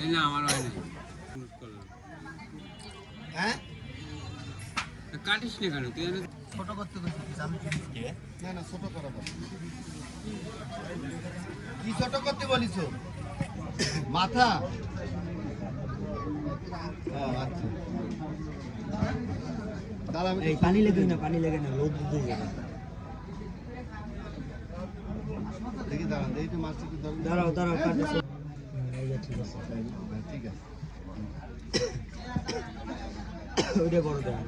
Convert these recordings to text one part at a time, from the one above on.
না আমার হয় না হ্যাঁ কাটিস না কেন তুই ছোট করতে বলছিস আমি না না ছোট করা কি ছোট করতে বলিস মাথা আচ্ছা দাঁড়া পানি লেগে না লোদ দিয়ে যাবে দেখি দাঁড়ান এই তো মাছটা দাঁড়াও কাটে ঠিক আছে ঠিক আছে ওইটা বড় দেন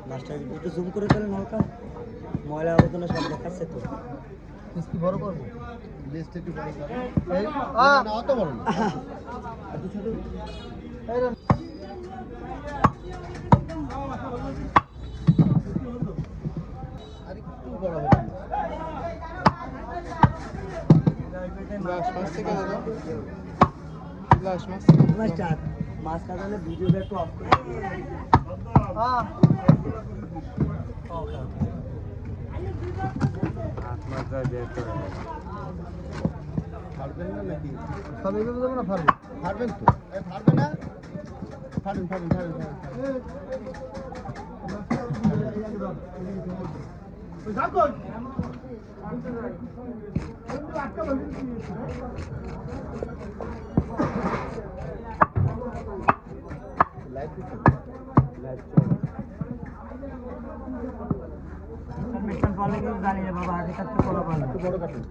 মাস্টার একটু জুম করে ফেলেন হালকা ময়লা আবর্জনা সব দেখাচ্ছে তো কি বড় করবো লিস্ট একটু বড় করো না অত বড় না একটু ছোট আর একটু বড় হবে গ্লাস মাছ থেকে দাদা গ্লাস মাছ মাস্টার মাছ কাটালে ভিডিওটা একটু অফ করে ফাড়বেন না নাকি সব এইভাবে যাবো না ফাড়বেন তো ফাড়বে না ফাড়বেন জানি না বাবা আগে থাকতে বড় কাটুন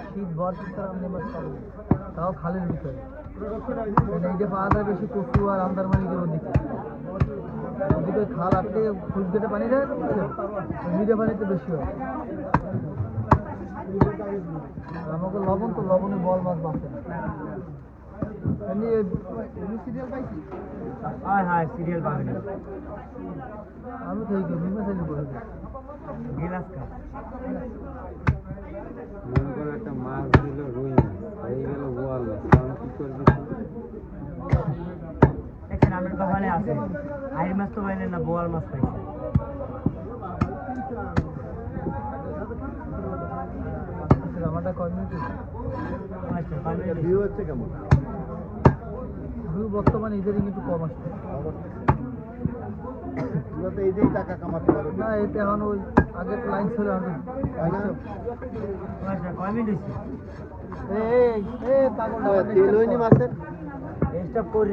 শীত ভর তাও খালের ভিতরে এইটা পাওয়া যায় বেশি কচু আর আমদার মালিকের ওদিকে ওদিকে খাল আটকে ফুল কেটে পানি দেয় মিঠে পানিতে বেশি হয় আমাকে লবণ তো লবণে বল মাছ বাঁচে না সিরিয়াল পাইছি হ্যাঁ সিরিয়াল পাবে না আমি তো এই মিমে চাইলে বলে গিলাস কাপ মনে করে একটা মাছ দিল রুই মাছ হয়ে গেল বোয়াল মাছ তখন কি করবি দেখছেন আমার কপালে আছে আইর মাছ তো পাইলেন না বোয়াল মাছ পাইছে আমারটা কমিউনিটি ভিউ হচ্ছে কেমন ভিউ বর্তমানে ঈদের একটু কম আসছে এই টাকা কামাতে পারো না এতে এখন ওই আগের লাইন ছিল কমিউনিটি এই পাগল তেল হয়নি মাছের স্টপ করে